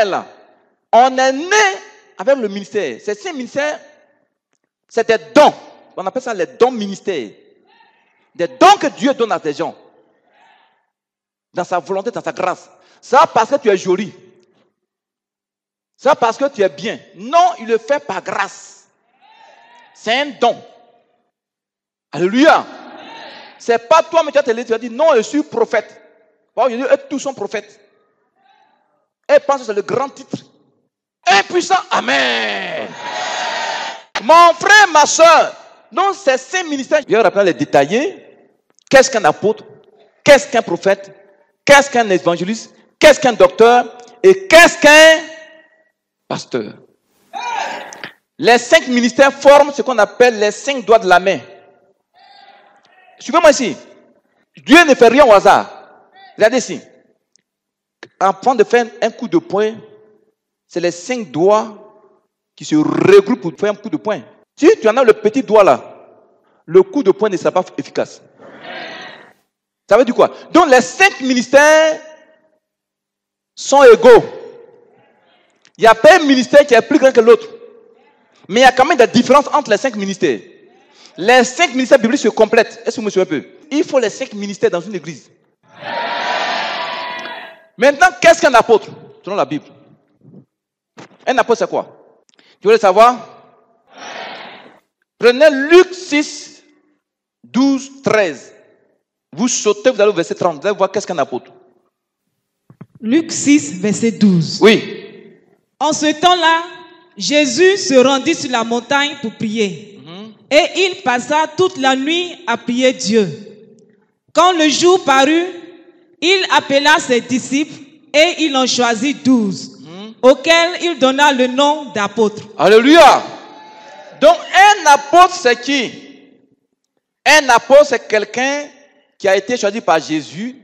là, on est né avec le ministère. Ces 5 ministères, c'est des dons. On appelle ça les dons ministères. Des dons que Dieu donne à des gens. Dans sa volonté, dans sa grâce. Ça parce que tu es joli. Ça parce que tu es bien. Non, il le fait par grâce. C'est un don. Alléluia. C'est pas toi, mais tu as dit non, je suis prophète. Bon, il dit, eux tous sont prophètes. Et pense que c'est le grand titre. Impuissant, amen. Mon frère, ma soeur, donc ces 5 ministères, je vais rappeler les détailler. Qu'est-ce qu'un apôtre? Qu'est-ce qu'un prophète? Qu'est-ce qu'un évangéliste? Qu'est-ce qu'un docteur? Et qu'est-ce qu'un pasteur? Les 5 ministères forment ce qu'on appelle les 5 doigts de la main. Suivez-moi ici. Dieu ne fait rien au hasard. Regardez ici. Avant de faire un coup de poing, c'est les 5 doigts qui se regroupent pour faire un coup de poing. Si tu en as le petit doigt là, le coup de poing ne sera pas efficace. Ça veut dire quoi? Donc les 5 ministères sont égaux. Il n'y a pas un ministère qui est plus grand que l'autre. Mais il y a quand même des différences entre les 5 ministères. Les 5 ministères bibliques se complètent. Est-ce que vous me suivez un peu? Il faut les 5 ministères dans une église. Maintenant, qu'est-ce qu'un apôtre? Selon la Bible. Un apôtre, c'est quoi? Tu veux le savoir? Prenez Luc 6, 12, 13. Vous sautez, vous allez au verset 30. Vous allez voir qu'est-ce qu'un apôtre. Luc 6, verset 12. Oui. En ce temps-là, Jésus se rendit sur la montagne pour prier. Et il passa toute la nuit à prier Dieu. Quand le jour parut, il appela ses disciples et il en choisit 12, auxquels il donna le nom d'apôtres. Alléluia. Donc un apôtre, c'est qui? Un apôtre, c'est quelqu'un qui a été choisi par Jésus,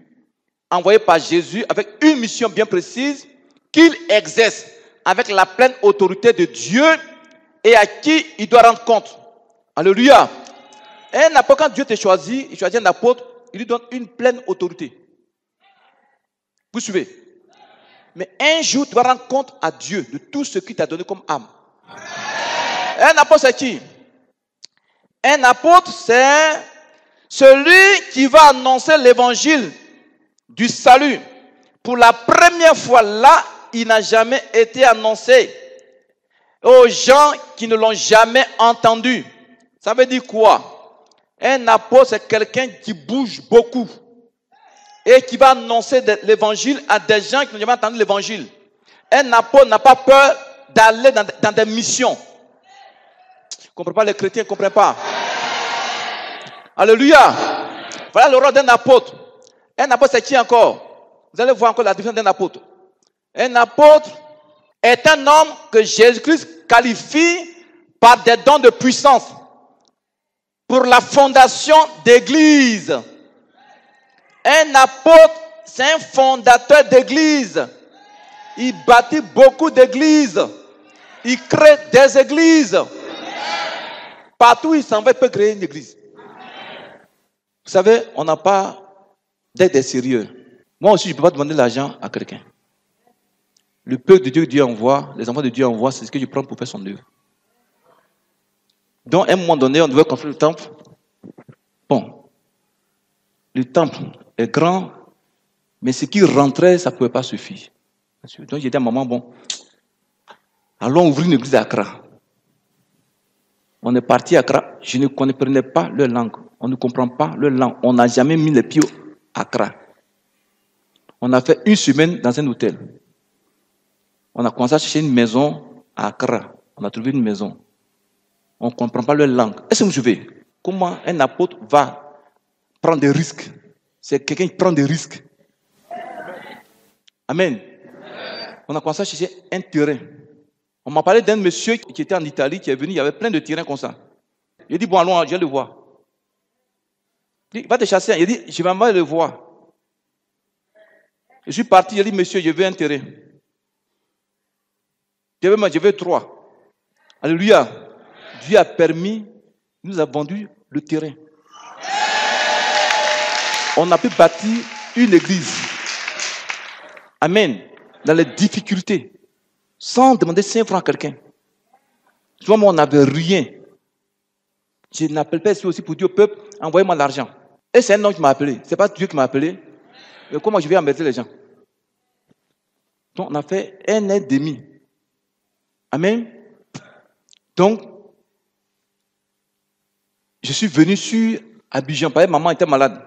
envoyé par Jésus avec une mission bien précise qu'il exerce avec la pleine autorité de Dieu et à qui il doit rendre compte. Alléluia. Un apôtre, quand Dieu te choisit, il choisit un apôtre, il lui donne une pleine autorité. Vous suivez? Mais un jour, tu vas rendre compte à Dieu de tout ce qu'il t'a donné comme âme. Un apôtre, c'est qui? Un apôtre, c'est celui qui va annoncer l'évangile du salut. Pour la première fois, là, il n'a jamais été annoncé aux gens qui ne l'ont jamais entendu. Ça veut dire quoi? Un apôtre, c'est quelqu'un qui bouge beaucoup et qui va annoncer l'évangile à des gens qui n'ont jamais entendu l'évangile. Un apôtre n'a pas peur d'aller dans des missions. Je ne comprends pas, les chrétiens ne comprennent pas. Alléluia. Voilà le rôle d'un apôtre. Un apôtre, c'est qui encore? Vous allez voir encore la différence d'un apôtre. Un apôtre est un homme que Jésus-Christ qualifie par des dons de puissance pour la fondation d'église. Un apôtre, c'est un fondateur d'église. Il bâtit beaucoup d'églises. Il crée des églises. Partout où il s'en va, il peut créer une église. Vous savez, on n'a pas d'être sérieux. Moi aussi, je ne peux pas demander l'argent à quelqu'un. Le peuple de Dieu que Dieu envoie, les enfants de Dieu envoient, c'est ce que je prends pour faire son œuvre. Donc, à un moment donné, on devait construire le temple. Bon, le temple est grand, mais ce qui rentrait, ça ne pouvait pas suffire. Donc, j'ai dit à maman, bon, allons ouvrir une église à Accra. On est parti à Accra, je ne comprenais pas leur langue. On ne comprend pas leur langue. On n'a jamais mis les pieds à Accra. On a fait une semaine dans un hôtel. On a commencé à chercher une maison à Accra. On a trouvé une maison. On ne comprend pas leur langue. Est-ce que vous suivez? Comment un apôtre va prendre des risques? C'est quelqu'un qui prend des risques. Amen. On a commencé à chercher un terrain. On m'a parlé d'un monsieur qui était en Italie, qui est venu, il y avait plein de terrains comme ça. Il dit, bon, allons, je vais le voir. Il dit, va te chasser. Il dit, je vais aller le voir. Je suis parti, il dit, monsieur, je veux un terrain. Je veux 3. Alléluia. Dieu a permis, il nous a vendu le terrain. On a pu bâtir une église. Amen. Dans les difficultés. sans demander 5 francs à quelqu'un. Souvent, moi, on n'avait rien. Je n'appelle pas ici aussi pour dire au peuple, envoyez-moi l'argent. Et c'est un homme qui m'a appelé. Ce n'est pas Dieu qui m'a appelé. Et comment je vais embêter les gens? Donc, on a fait 1 an et demi. Amen. Donc, je suis venu sur Abidjan. Parce que maman était malade.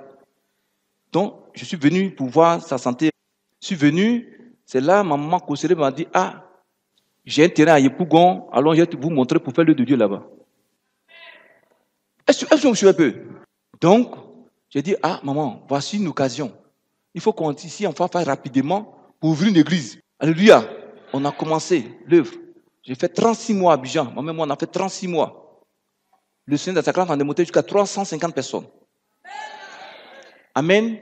Donc, je suis venu pour voir sa santé. Je suis venu, c'est là, ma maman Kosere m'a dit, ah, j'ai un terrain à Yepougon, allons, je vais vous montrer pour faire l'œuvre de Dieu là-bas. Est-ce que je me suis un peu? Donc, j'ai dit, ah, maman, voici une occasion. Il faut qu'on ici, on va faire rapidement pour ouvrir une église. Alléluia. On a commencé l'œuvre. J'ai fait 36 mois à Abidjan. Moi-même, on a fait 36 mois. Le Seigneur de sa grâce en a démonté jusqu'à 350 personnes. Amen.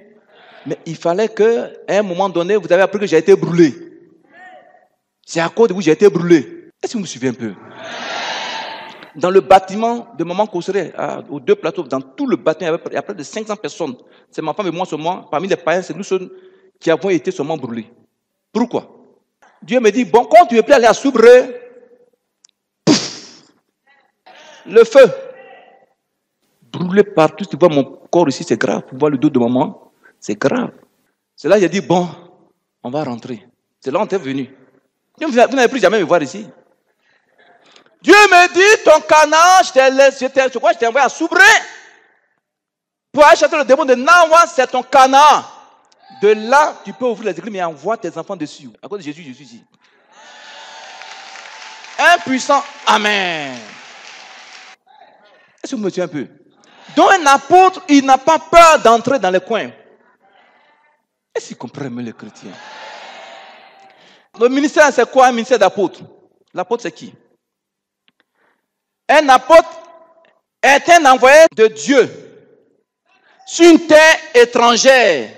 Mais il fallait qu'à un moment donné, vous avez appris que j'ai été brûlé. C'est à cause de vous que j'ai été brûlé. Est-ce que vous me suivez un peu? Dans le bâtiment de Maman Kosere, aux 2 plateaux, dans tout le bâtiment, il y a près de 500 personnes. C'est ma femme et moi seulement. Parmi les païens, c'est nous seuls qui avons été seulement brûlés. Pourquoi? Dieu me dit, bon, quand tu es prêt à aller à Soubré, le feu. Brûlé partout. Tu vois mon corps ici, c'est grave. Tu vois le dos de maman, c'est grave. C'est là que j'ai dit, bon, on va rentrer. C'est là qu'on est venu. Vous n'avez plus jamais me voir ici. Dieu me dit, ton canard, je crois que je t'ai envoyé à Soubré pour aller chasser le démon de Nawa, c'est ton canard. De là, tu peux ouvrir les églises, mais envoie tes enfants dessus. À cause de Jésus, je suis ici. Un puissant Amen. Est-ce que vous me suivez un peu? Donc un apôtre, il n'a pas peur d'entrer dans les coins. Est-ce qu'ils comprennent les chrétiens? Le ministère, c'est quoi un ministère d'apôtre? L'apôtre, c'est qui? Un apôtre est un envoyé de Dieu sur une terre étrangère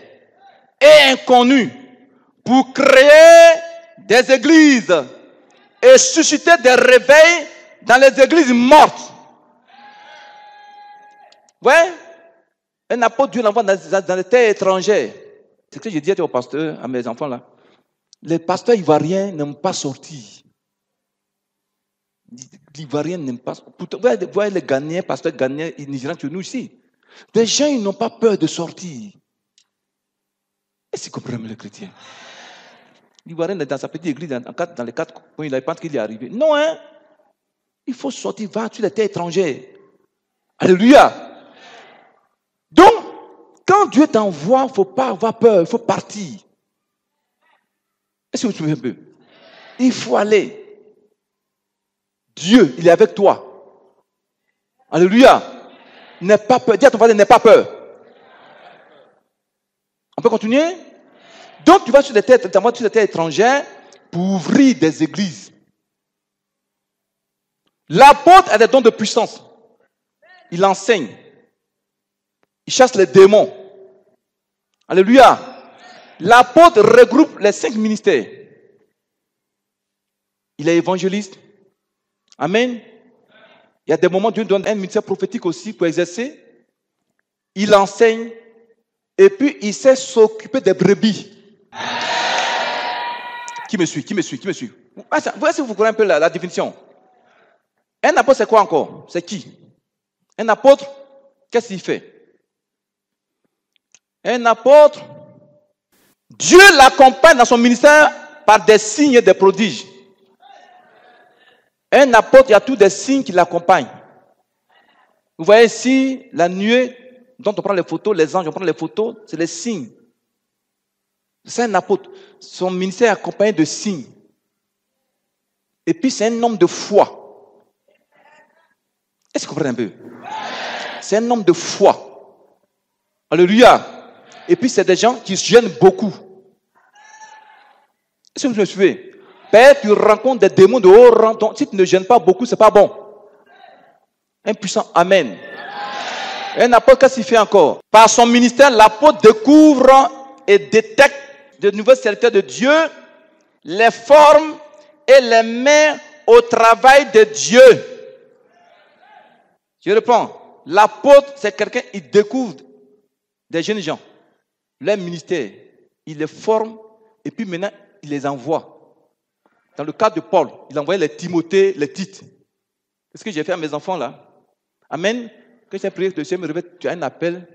et inconnue pour créer des églises et susciter des réveils dans les églises mortes. Ouais? Un apôtre, Dieu l'envoie dans les terres étrangères. C'est ce que je disais au pasteur, à mes enfants là. Les pasteurs ivoiriens n'aiment pas sortir. L'Ivoirien n'aime pas. Vous voyez les Ghanéens, pasteurs Ghanéens, ils nigériens chez nous ici. Les gens, ils n'ont pas peur de sortir. Est-ce qu'ils comprennent les chrétiens? L'Ivoirien est dans sa petite église, dans les 4 coins, il n'a pas qu'il est arrivé. Non, hein? Il faut sortir, va sur les terres étrangères. Alléluia. Donc, quand Dieu t'envoie, il ne faut pas avoir peur, il faut partir. Est-ce que vous me suivez un peu? Il faut aller. Dieu, il est avec toi. Alléluia. N'aie pas peur. Dis à ton voisin, n'aie pas peur. On peut continuer? Donc, tu vas sur les terres étrangères pour ouvrir des églises. L'apôtre a des dons de puissance. Il enseigne. Il chasse les démons. Alléluia. L'apôtre regroupe les 5 ministères. Il est évangéliste. Amen. Il y a des moments où Dieu donne un ministère prophétique aussi pour exercer. Il enseigne. Et puis, il sait s'occuper des brebis. Qui me suit? Voyez si vous comprenez un peu la définition. Un apôtre, c'est quoi encore? C'est qui? Un apôtre, qu'est-ce qu'il fait? Un apôtre, Dieu l'accompagne dans son ministère par des signes et des prodiges. Un apôtre, il y a tous des signes qui l'accompagnent. Vous voyez ici, la nuée dont on prend les photos, les anges, on prend les photos, c'est les signes. C'est un apôtre. Son ministère est accompagné de signes. Et puis, c'est un homme de foi. Est-ce que vous comprenez un peu? C'est un homme de foi. Alléluia. Et puis, c'est des gens qui se gênent beaucoup. Est-ce que vous me suivez? Père, tu rencontres des démons de haut rang. Donc, si tu ne gênes pas beaucoup, ce n'est pas bon. Un puissant Amen. Un apôtre, qu'est-ce qu'il fait encore? Par son ministère, l'apôtre découvre et détecte de nouveaux serviteurs de Dieu, les formes et les met au travail de Dieu. Je reprends. L'apôtre, c'est quelqu'un, il découvre des jeunes gens, leur ministère, il les forme et puis maintenant, il les envoie. Dans le cadre de Paul, il envoyait les Timothée, les Tites. C'est ce que j'ai fait à mes enfants là. Amen. Quand j'ai prié, le Seigneur me révèle, tu as un appel.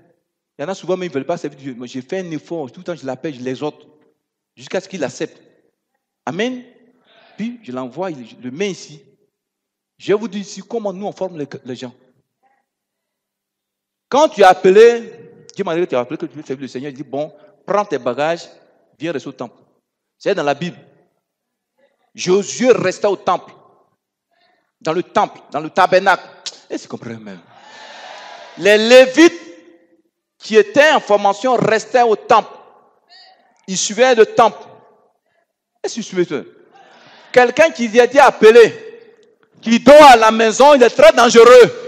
Il y en a souvent, mais ils ne veulent pas servir Dieu. Moi, j'ai fait un effort. Tout le temps, je l'appelle, je l'exhorte. Jusqu'à ce qu'il accepte. Amen. Puis, je l'envoie, je le mets ici. Je vous dis ici comment nous, on forme les gens. Quand tu es appelé, Dieu m'a dit que tu as appelé, que tu veux servir le Seigneur, il dit, bon, prends tes bagages, viens rester au temple. C'est dans la Bible. Josué restait au temple. Dans le temple, dans le tabernacle. Et c'est compris même. Les Lévites qui étaient en formation restaient au temple. Ils suivaient le temple. Est-ce que tu suivais ça? Quelqu'un qui a été appelé, qui dort à la maison, il est très dangereux.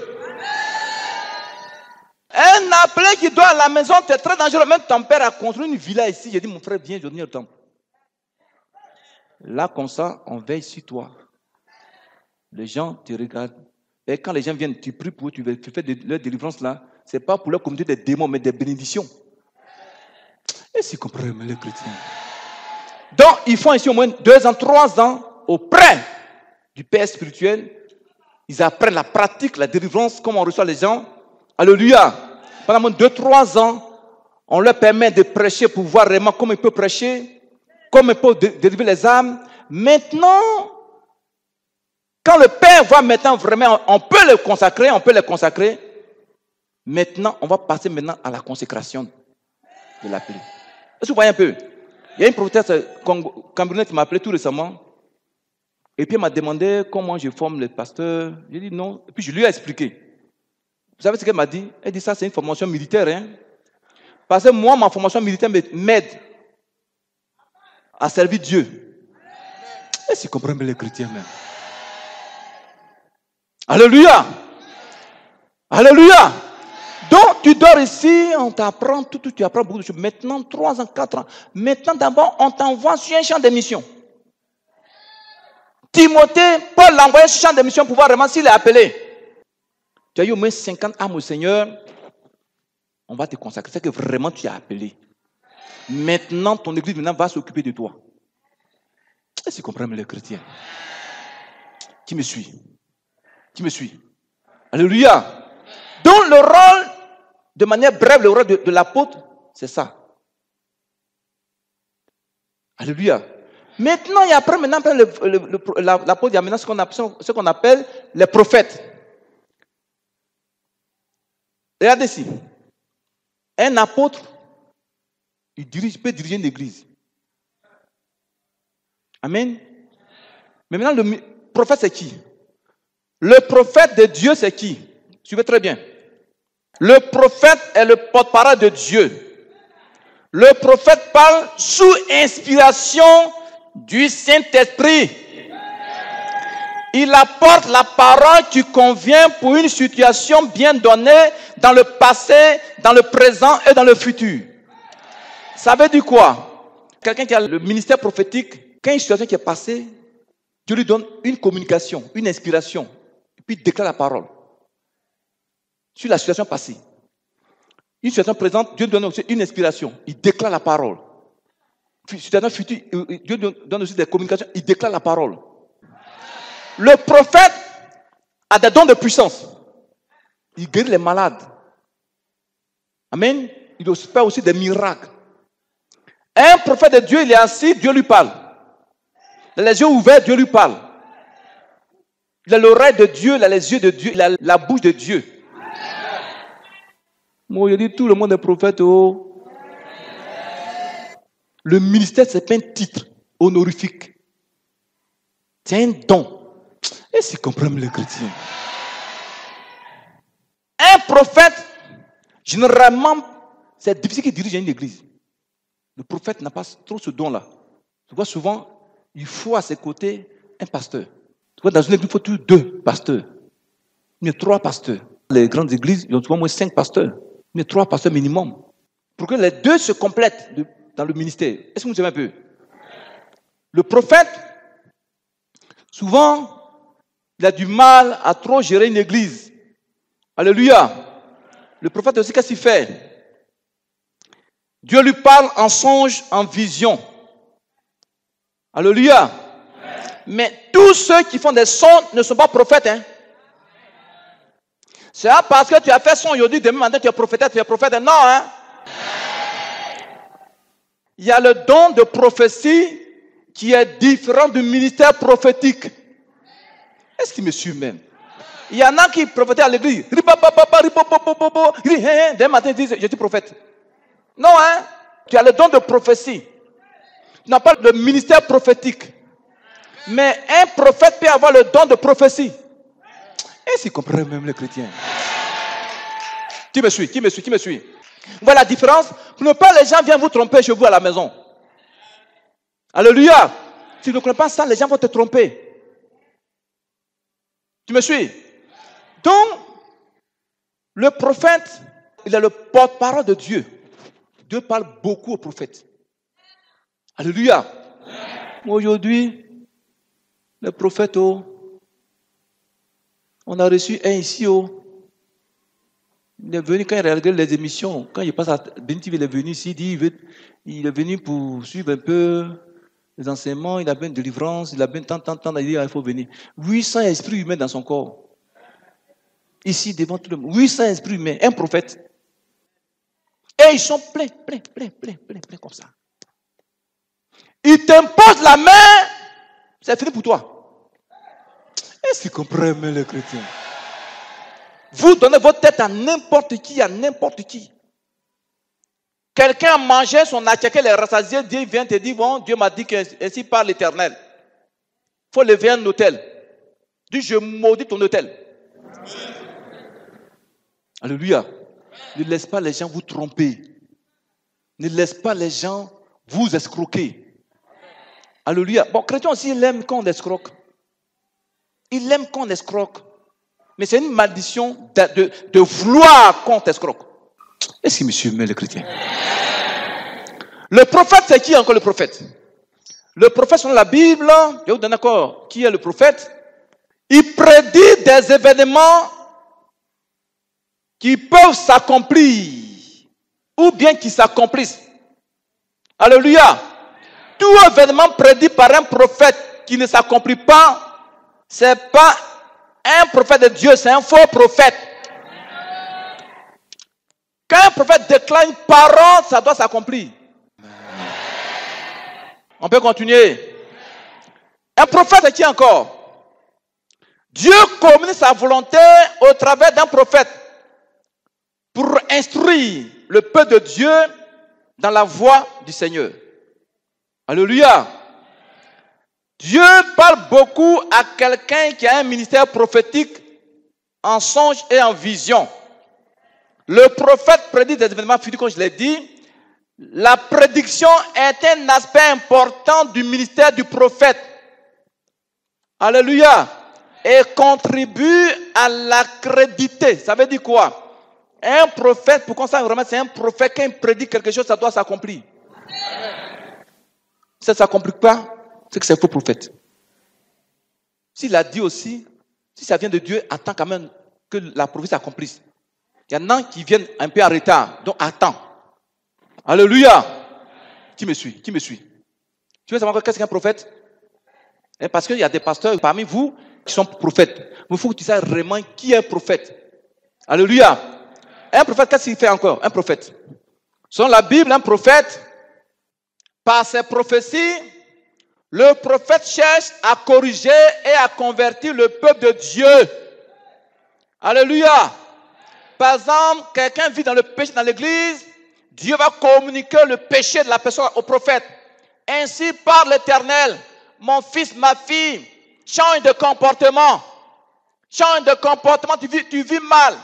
Un appelé qui dort à la maison, c'est très dangereux. Même ton père a construit une villa ici. J'ai dit, mon frère, viens, je vais venir au temple. Là, comme ça, on veille sur toi. Les gens te regardent. Et quand les gens viennent, tu pries pour eux, tu fais leur délivrance là. Ce n'est pas pour leur communauté des démons, mais des bénédictions. Et c'est compris, les chrétiens. Donc, ils font ici au moins 2 ans, 3 ans, auprès du Père spirituel. Ils apprennent la pratique, la délivrance, comment on reçoit les gens. Alléluia. Pendant 2-3 ans, on leur permet de prêcher pour voir vraiment comment ils peuvent prêcher, comment ils peuvent délivrer les âmes. Maintenant, quand le Père voit maintenant vraiment, on peut les consacrer, maintenant, on va passer maintenant à la consécration de l'appelé. Est-ce que vous voyez un peu? Il y a une prophétesse camerounaise qui m'a appelé tout récemment. Et puis elle m'a demandé comment je forme les pasteurs. J'ai dit non. Et puis je lui ai expliqué. Vous savez ce qu'elle m'a dit? Elle dit ça, c'est une formation militaire. Hein? Parce que moi, ma formation militaire m'aide à servir Dieu. Et si vous comprenez les chrétiens même. Alléluia. Alléluia. Donc, tu dors ici, on t'apprend tout, tu apprends beaucoup de choses. Maintenant, 3 ans, 4 ans. Maintenant, d'abord, on t'envoie sur un champ de mission. Timothée, Paul l'a envoyé sur un champ de mission pour voir vraiment s'il est appelé. Tu as eu au moins 50 âmes au Seigneur. On va te consacrer. C'est que vraiment tu es appelé. Maintenant, ton église va s'occuper de toi. Est-ce que tu comprends les chrétiens? Qui me suit? Qui me suit? Alléluia. Donc le rôle, de manière brève, le rôle de l'apôtre, c'est ça. Alléluia. Maintenant, il y a après l'apôtre, il y a maintenant ce qu'on appelle les prophètes. Regardez ici. Un apôtre, il peut diriger une église. Amen. Mais maintenant, le prophète, c'est qui? Le prophète de Dieu, c'est qui? Suivez très bien. Le prophète est le porte-parole de Dieu. Le prophète parle sous inspiration du Saint-Esprit. Il apporte la parole qui convient pour une situation bien donnée dans le passé, dans le présent et dans le futur. Ça veut dire quoi? Quelqu'un qui a le ministère prophétique, quand une situation qui est passée, Dieu lui donne une communication, une inspiration, et puis il déclare la parole sur la situation passée. Une situation présente, Dieu donne aussi une inspiration, il déclare la parole. Situation future, Dieu donne aussi des communications, il déclare la parole. Le prophète a des dons de puissance. Il guérit les malades. Amen. Il fait aussi des miracles. Un prophète de Dieu, il est assis, Dieu lui parle. Il a les yeux ouverts, Dieu lui parle. Il a l'oreille de Dieu, il a les yeux de Dieu, il a la bouche de Dieu. Moi, je dis tout le monde est prophète. Oh. Le ministère, ce n'est pas un titre honorifique. C'est un don. Est-ce qu'ils comprennent les chrétiens? Un prophète, généralement, c'est difficile qu'il dirige une église. Le prophète n'a pas trop ce don-là. Tu vois, souvent, il faut à ses côtés un pasteur. Tu vois, dans une église, il faut toujours 2 pasteurs. Il y a 3 pasteurs. Les grandes églises, ils ont souvent moins 5 pasteurs. Il y a 3 pasteurs minimum. Pour que les 2 se complètent dans le ministère. Est-ce que vous savez un peu? Le prophète, souvent, il a du mal à trop gérer une église. Alléluia. Le prophète aussi, qu'est-ce qu'il fait? Dieu lui parle en songe, en vision. Alléluia. Mais tous ceux qui font des sons ne sont pas prophètes. Hein. C'est pas parce que tu as fait son aujourd'hui, demain matin tu es prophète. Non, hein. Il y a le don de prophétie qui est différent du ministère prophétique. Est-ce qu'il me suit même? Il y en a qui prophétisent à l'église. Demain matin ils disent, je suis prophète. Non, hein. Tu as le don de prophétie. Tu n'as pas le ministère prophétique. Mais un prophète peut avoir le don de prophétie. Est-ce qu'ils comprennent même les chrétiens? Qui me suit? Voilà la différence. Pour ne pas les gens viennent vous tromper chez vous à la maison. Alléluia. Si tu ne connais pas ça, les gens vont te tromper. Tu me suis? Donc, le prophète, il est le porte-parole de Dieu. Dieu parle beaucoup aux prophètes. Alléluia. Aujourd'hui, le prophète, on a reçu un ici. Il est venu quand il regardait les émissions. Quand il passe à Bentiv, il est venu ici. Il est venu pour suivre un peu les enseignements. Il a bien de délivrance. Il a bien tant. Il dit, il faut venir. 800 esprits humains dans son corps. Ici, devant tout le monde. 800 esprits humains. Un prophète. Et ils sont pleins comme ça. Il t'impose la main. C'est fini pour toi. Est-ce qu'ils comprennent les chrétiens? Vous donnez votre tête à n'importe qui, Quelqu'un a mangé son attiaké, les rassasiés, Dieu vient te dire, bon, Dieu m'a dit que ainsi parle l'Éternel. Il faut lever un autel. Dis, je maudis ton autel. Alléluia. Ne laisse pas les gens vous tromper. Ne laisse pas les gens vous escroquer. Alléluia. Bon, chrétien aussi, il aime quand on escroque. Il aime quand on escroque. Mais c'est une malédiction de vouloir qu'on t'escroque. Est-ce qu'il me suit, mais le chrétien? Le prophète, c'est qui encore le prophète? Le prophète, selon la Bible, je vous donne d'accord, qui est le prophète? Il prédit des événements qui peuvent s'accomplir ou bien qui s'accomplissent. Alléluia. Tout événement prédit par un prophète qui ne s'accomplit pas, c'est pas un prophète de Dieu, c'est un faux prophète. Quand un prophète déclare une parole, ça doit s'accomplir. On peut continuer. Un prophète, c'est qui encore? Dieu communique sa volonté au travers d'un prophète pour instruire le peuple de Dieu dans la voie du Seigneur. Alléluia. Dieu parle beaucoup à quelqu'un qui a un ministère prophétique en songe et en vision. Le prophète prédit des événements futurs, comme je l'ai dit. La prédiction est un aspect important du ministère du prophète. Alléluia. Et contribue à l'accréditer. Ça veut dire quoi? Un prophète, pour qu'on sache vraiment, c'est un prophète, quand il prédit quelque chose, ça doit s'accomplir. Si ça ne s'accomplit pas, c'est que c'est un faux prophète. S'il a dit aussi, si ça vient de Dieu, attends quand même que la prophétie s'accomplisse. Il y en a qui viennent un peu en retard, donc attends. Alléluia. Qui me suit? Tu veux savoir qu'est-ce qu'un prophète? Parce qu'il y a des pasteurs parmi vous qui sont prophètes. Mais il faut que tu saches vraiment qui est un prophète. Alléluia. Un prophète, qu'est-ce qu'il fait encore? Un prophète. Selon la Bible, un prophète, par ses prophéties, le prophète cherche à corriger et à convertir le peuple de Dieu. Alléluia. Par exemple, quelqu'un vit dans le péché dans l'église, Dieu va communiquer le péché de la personne au prophète. Ainsi parle l'Éternel, mon fils, ma fille, change de comportement. Change de comportement, tu vis mal.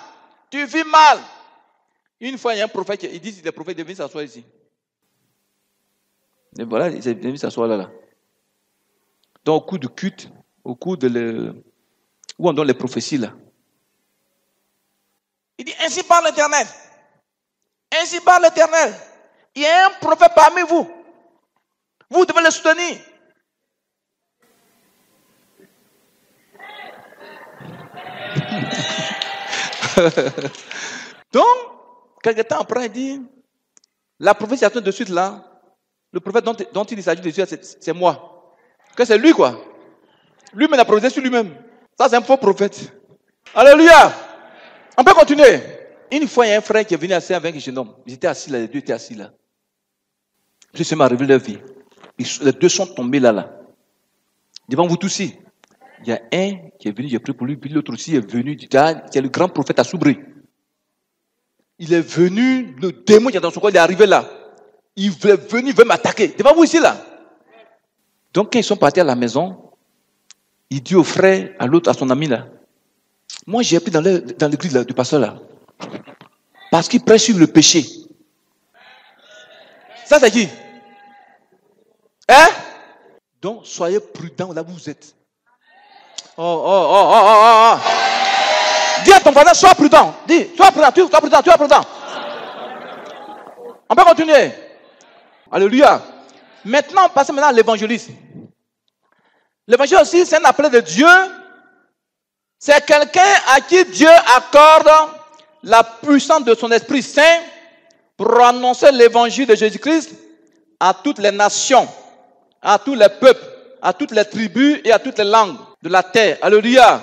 Tu vis mal. Une fois, il y a un prophète, il dit, le prophète est venu s'asseoir ici. Et voilà, il est venu s'asseoir là. Donc, au cours du culte, au cours de où on donne les prophéties là. Il dit, ainsi parle l'Éternel. Ainsi parle l'Éternel. Il y a un prophète parmi vous. Vous devez le soutenir. Donc, quelque temps après, il dit, la prophétie attend de suite là, le prophète dont il s'agit de Dieu, c'est moi. Que c'est lui quoi. Lui-même a prophétisé sur lui-même. Ça, c'est un faux prophète. Alléluia. On peut continuer. Une fois, il y a un frère qui est venu assis avec un jeune homme. Ils étaient assis là, les deux étaient assis là. Jésus m'a révélé leur vie. Les deux sont tombés là. Devant vous tous ici. Il y a un qui est venu, j'ai prié pour lui, puis l'autre aussi est venu. Il y a le grand prophète à Soubri. Il est venu, le démon qui est dans son corps, il est arrivé là. Il est venu, il veut m'attaquer. Devant vous ici là. Donc quand ils sont partis à la maison, il dit au frère, à l'autre, à son ami là, moi j'ai appris dans l'église là, du pasteur là. Parce qu'il prêche sur le péché. Ça c'est qui? Hein? Donc soyez prudents là où vous êtes. Dis à ton voisin, sois prudent. Dis, sois prudent. On peut continuer. Alléluia. Maintenant, passons à l'évangélisme. L'évangile aussi, c'est un appel de Dieu. C'est quelqu'un à qui Dieu accorde la puissance de son Esprit Saint pour annoncer l'évangile de Jésus-Christ à toutes les nations, à tous les peuples, à toutes les tribus et à toutes les langues de la terre. Alléluia.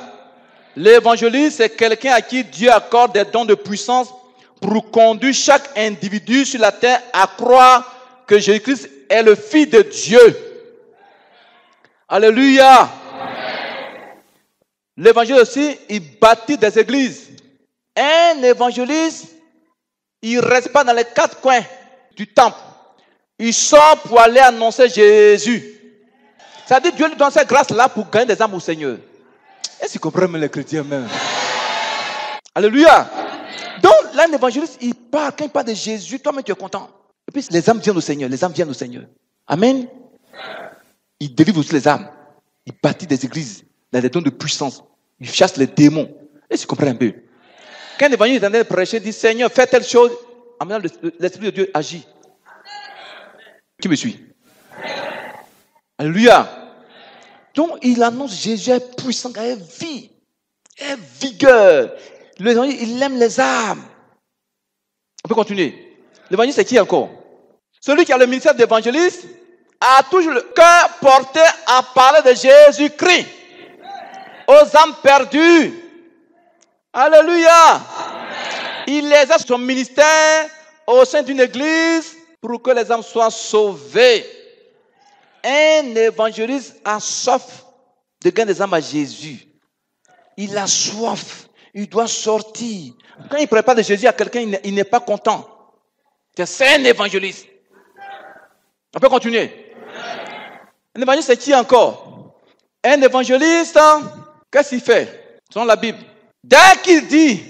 L'évangéliste, c'est quelqu'un à qui Dieu accorde des dons de puissance pour conduire chaque individu sur la terre à croire que Jésus-Christ est le Fils de Dieu. Alléluia. L'évangile aussi, il bâtit des églises. Un évangéliste, il ne reste pas dans les quatre coins du temple. Il sort pour aller annoncer Jésus. C'est-à-dire Dieu lui donne cette grâce-là pour gagner des âmes au Seigneur. Est-ce qu'ils comprennent les chrétiens même? Alléluia. Donc, là, un évangéliste, il parle, quand il parle de Jésus, toi-même tu es content. Et puis, les âmes viennent au Seigneur, Amen. Il délivre aussi les âmes. Il bâtit des églises, dans des dons de puissance. Il chasse les démons. Est-ce qu'ils comprennent un peu? Quand un évangéliste est en train de prêcher, il dit, Seigneur, fais telle chose. En même temps, l'Esprit de Dieu agit. Qui me suit? Alléluia. Donc, il annonce Jésus est puissant, il est vie, il est vigueur. L'évangile, il aime les âmes. On peut continuer. L'évangile, c'est qui encore? Celui qui a le ministère d'évangéliste a toujours le cœur porté à parler de Jésus-Christ aux âmes perdues. Alléluia. Il exerce son ministère au sein d'une église pour que les âmes soient sauvées. Un évangéliste a soif de gagner des âmes à Jésus. Il a soif. Il doit sortir. Quand il prépare de Jésus à quelqu'un, il n'est pas content. C'est un évangéliste. On peut continuer. Un évangéliste, c'est qui encore? Un évangéliste, qu'est-ce qu'il fait? Selon la Bible. Dès qu'il dit,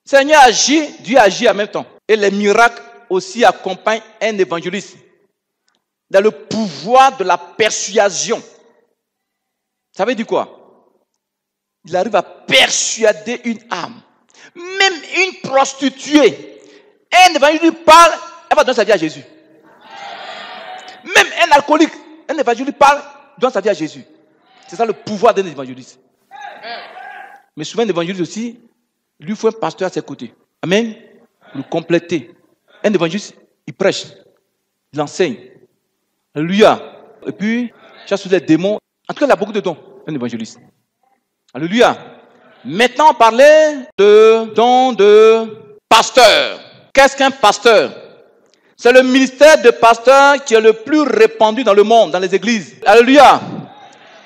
Seigneur agit, Dieu agit en même temps. Et les miracles aussi accompagnent un évangéliste. Dans le pouvoir de la persuasion. Ça veut dire quoi? Il arrive à persuader une âme. Même une prostituée. Un évangéliste lui parle, elle va donner sa vie à Jésus. Même un alcoolique, un évangéliste parle, donne sa vie à Jésus. C'est ça le pouvoir d'un évangéliste. Mais souvent, un évangéliste aussi, lui faut un pasteur à ses côtés. Amen. Pour le compléter. Un évangéliste, il prêche, il enseigne. Alléluia. Et puis, chasse les démons. En tout cas, il a beaucoup de dons, un évangéliste. Alléluia. Maintenant, on parlait de dons de pasteur. Qu'est-ce qu'un pasteur? C'est le ministère de pasteur qui est le plus répandu dans le monde, dans les églises. Alléluia.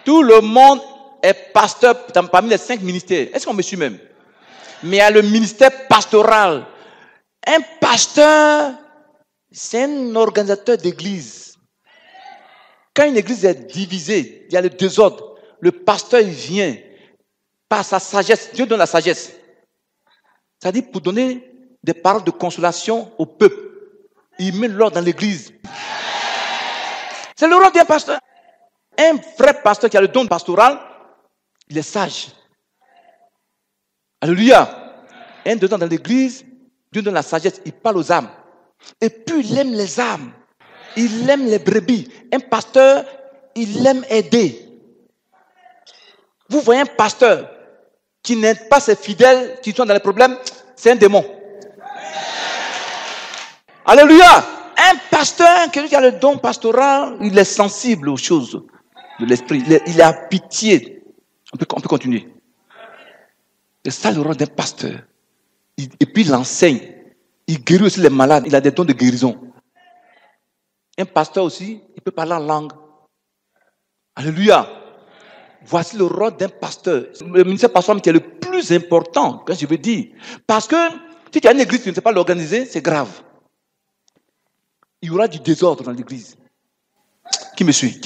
Tout le monde est pasteur parmi les 5 ministères. Est-ce qu'on me suit même? Mais il y a le ministère pastoral. Un pasteur, c'est un organisateur d'église. Quand une église est divisée, il y a le désordre. Le pasteur, il vient par sa sagesse. Dieu donne la sagesse. C'est-à-dire pour donner des paroles de consolation au peuple. Il met l'ordre dans l'église. C'est le rôle d'un pasteur. Un vrai pasteur qui a le don pastoral, il est sage. Alléluia. Un dedans dans l'église, Dieu donne la sagesse. Il parle aux âmes. Et puis il aime les âmes. Il aime les brebis. Un pasteur, il aime aider. Vous voyez un pasteur qui n'aide pas ses fidèles qui sont dans les problèmes, c'est un démon. Alléluia. Un pasteur, quelqu'un qui a le don pastoral, il est sensible aux choses de l'esprit. Il a pitié. On peut continuer. C'est ça le rôle d'un pasteur. Et puis il enseigne. Il guérit aussi les malades. Il a des dons de guérison. Un pasteur aussi, il peut parler en langue. Alléluia. Voici le rôle d'un pasteur. Le ministère pastoral qui est le plus important, quand je veux dire. Parce que si tu as une église qui ne sait pas l'organiser, c'est grave. Il y aura du désordre dans l'église. Qui me suit?